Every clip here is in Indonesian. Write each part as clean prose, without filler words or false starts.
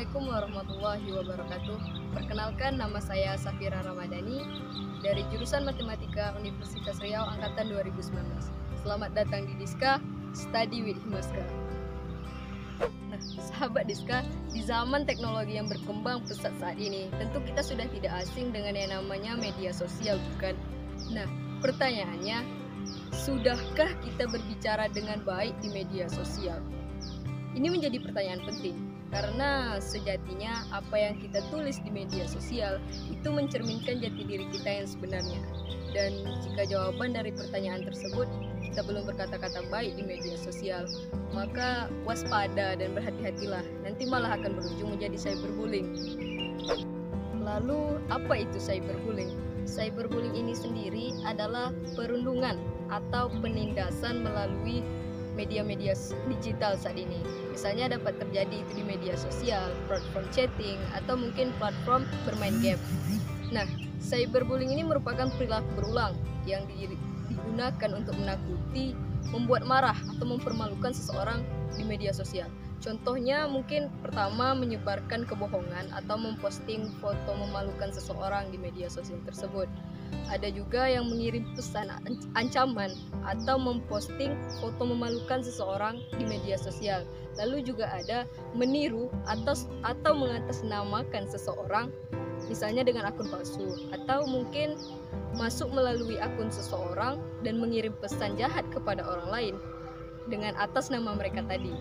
Assalamualaikum warahmatullahi wabarakatuh. Perkenalkan, nama saya Safira Ramadhani dari jurusan Matematika Universitas Riau angkatan 2019. Selamat datang di Diska Study with Himaska. Nah, sahabat Diska, di zaman teknologi yang berkembang pesat saat ini, tentu kita sudah tidak asing dengan yang namanya media sosial, bukan? Nah, pertanyaannya, sudahkah kita berbicara dengan baik di media sosial? Ini menjadi pertanyaan penting, karena sejatinya apa yang kita tulis di media sosial itu mencerminkan jati diri kita yang sebenarnya. Dan jika jawaban dari pertanyaan tersebut kita belum berkata-kata baik di media sosial, maka waspada dan berhati-hatilah, nanti malah akan berujung menjadi cyberbullying. Lalu apa itu cyberbullying? Cyberbullying ini sendiri adalah perundungan atau penindasan melalui media-media digital saat ini. Misalnya dapat terjadi itu di media sosial, platform chatting, atau mungkin platform bermain game. Nah, cyberbullying ini merupakan perilaku berulang yang digunakan untuk menakuti, membuat marah, atau mempermalukan seseorang di media sosial. Contohnya mungkin pertama menyebarkan kebohongan atau memposting foto memalukan seseorang di media sosial tersebut. Ada juga yang mengirim pesan ancaman atau memposting foto memalukan seseorang di media sosial. Lalu juga ada meniru atau mengatasnamakan seseorang, misalnya dengan akun palsu, atau mungkin masuk melalui akun seseorang dan mengirim pesan jahat kepada orang lain dengan atas nama mereka tadi.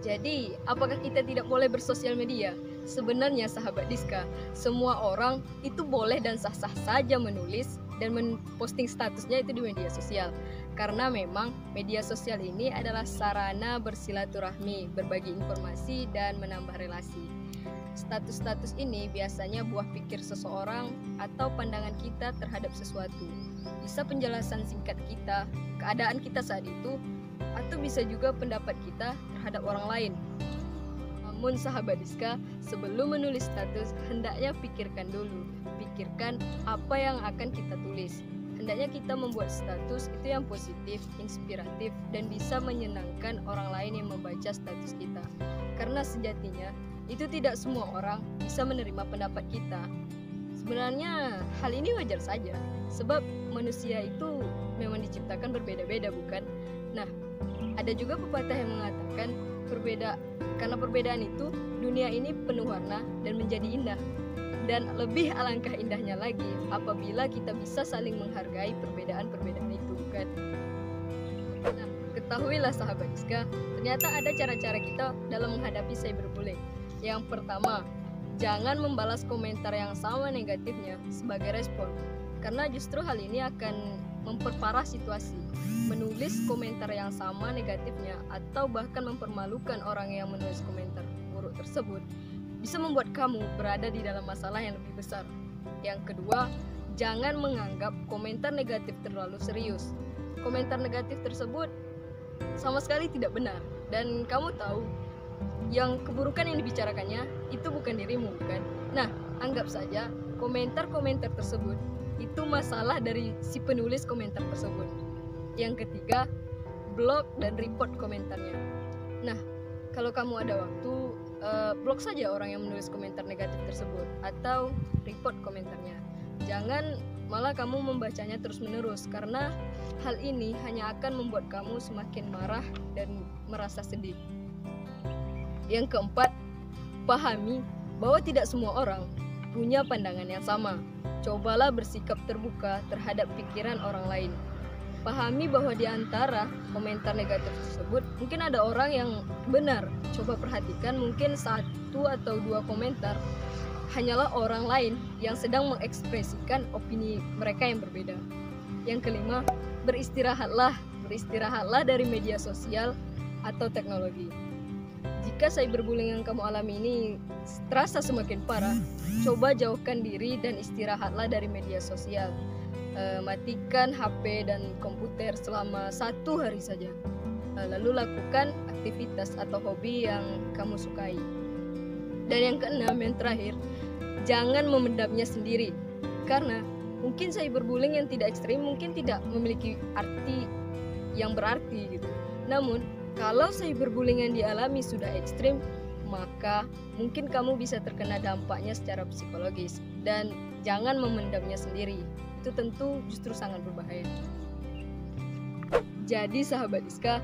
Jadi, apakah kita tidak boleh bersosial media? Sebenarnya sahabat Diska, semua orang itu boleh dan sah-sah saja menulis dan memposting statusnya itu di media sosial. Karena memang media sosial ini adalah sarana bersilaturahmi, berbagi informasi, dan menambah relasi. Status-status ini biasanya buah pikir seseorang atau pandangan kita terhadap sesuatu. Bisa penjelasan singkat kita, keadaan kita saat itu, atau bisa juga pendapat kita terhadap orang lain. Namun sahabat Diska, sebelum menulis status, hendaknya pikirkan dulu. Pikirkan apa yang akan kita tulis. Hendaknya kita membuat status itu yang positif, inspiratif, dan bisa menyenangkan orang lain yang membaca status kita. Karena sejatinya, itu tidak semua orang bisa menerima pendapat kita. Sebenarnya hal ini wajar saja, sebab manusia itu memang diciptakan berbeda-beda, bukan? Nah, ada juga pepatah yang mengatakan karena perbedaan itu dunia ini penuh warna dan menjadi indah. Dan lebih alangkah indahnya lagi apabila kita bisa saling menghargai perbedaan-perbedaan itu, bukan? Nah, ketahuilah sahabat Diska, ternyata ada cara-cara kita dalam menghadapi cyberbullying. Yang pertama, jangan membalas komentar yang sama negatifnya sebagai respon, karena justru hal ini akan memperparah situasi. Menulis komentar yang sama negatifnya atau bahkan mempermalukan orang yang menulis komentar buruk tersebut bisa membuat kamu berada di dalam masalah yang lebih besar. Yang kedua, jangan menganggap komentar negatif terlalu serius. Komentar negatif tersebut sama sekali tidak benar, dan kamu tahu yang keburukan yang dibicarakannya itu bukan dirimu, bukan? Nah, anggap saja komentar-komentar tersebut itu masalah dari si penulis komentar tersebut. Yang ketiga, blok dan report komentarnya. Nah, kalau kamu ada waktu, blok saja orang yang menulis komentar negatif tersebut atau report komentarnya. Jangan malah kamu membacanya terus-menerus, karena hal ini hanya akan membuat kamu semakin marah dan merasa sedih. Yang keempat, pahami bahwa tidak semua orang punya pandangan yang sama. Cobalah bersikap terbuka terhadap pikiran orang lain. Pahami bahwa di antara komentar negatif tersebut mungkin ada orang yang benar. Coba perhatikan, mungkin 1 atau 2 komentar hanyalah orang lain yang sedang mengekspresikan opini mereka yang berbeda. Yang kelima, beristirahatlah dari media sosial atau teknologi. Jika cyberbullying yang kamu alami ini terasa semakin parah, coba jauhkan diri dan istirahatlah dari media sosial. Matikan HP dan komputer selama 1 hari saja. Lalu lakukan aktivitas atau hobi yang kamu sukai. Dan yang keenam, yang terakhir, jangan memendamnya sendiri. Karena mungkin cyberbullying yang tidak ekstrim mungkin tidak memiliki arti yang berarti gitu. Namun kalau cyberbullying yang dialami sudah ekstrim, maka mungkin kamu bisa terkena dampaknya secara psikologis, dan jangan memendamnya sendiri. Itu tentu justru sangat berbahaya. Jadi sahabat Diska,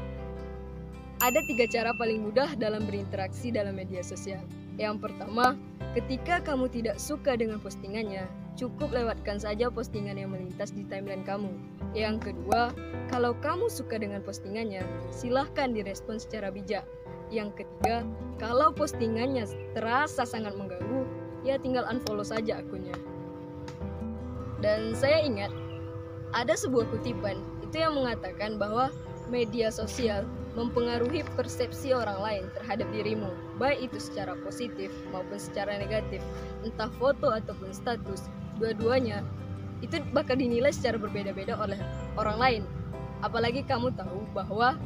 ada 3 cara paling mudah dalam berinteraksi dalam media sosial. Yang pertama, ketika kamu tidak suka dengan postingannya, cukup lewatkan saja postingan yang melintas di timeline kamu. Yang kedua, kalau kamu suka dengan postingannya, silahkan direspon secara bijak. Yang ketiga, kalau postingannya terasa sangat mengganggu, ya tinggal unfollow saja akunnya. Dan saya ingat, ada sebuah kutipan itu yang mengatakan bahwa media sosial mempengaruhi persepsi orang lain terhadap dirimu, baik itu secara positif maupun secara negatif. Entah foto ataupun status, dua-duanya itu bakal dinilai secara berbeda-beda oleh orang lain. Apalagi kamu tahu bahwa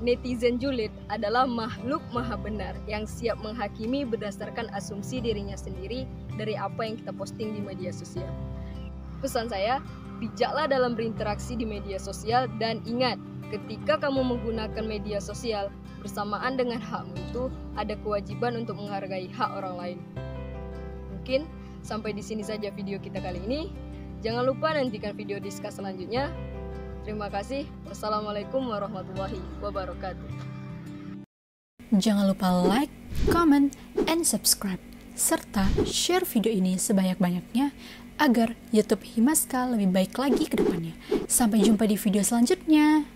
netizen julid adalah makhluk maha benar yang siap menghakimi berdasarkan asumsi dirinya sendiri dari apa yang kita posting di media sosial. Pesan saya, bijaklah dalam berinteraksi di media sosial, dan ingat, ketika kamu menggunakan media sosial bersamaan dengan hakmu itu, ada kewajiban untuk menghargai hak orang lain. Mungkin sampai di sini saja video kita kali ini. Jangan lupa nantikan video Diska selanjutnya. Terima kasih. Wassalamualaikum warahmatullahi wabarakatuh. Jangan lupa like, comment, and subscribe, serta share video ini sebanyak-banyaknya agar YouTube Himaska lebih baik lagi ke depannya. Sampai jumpa di video selanjutnya.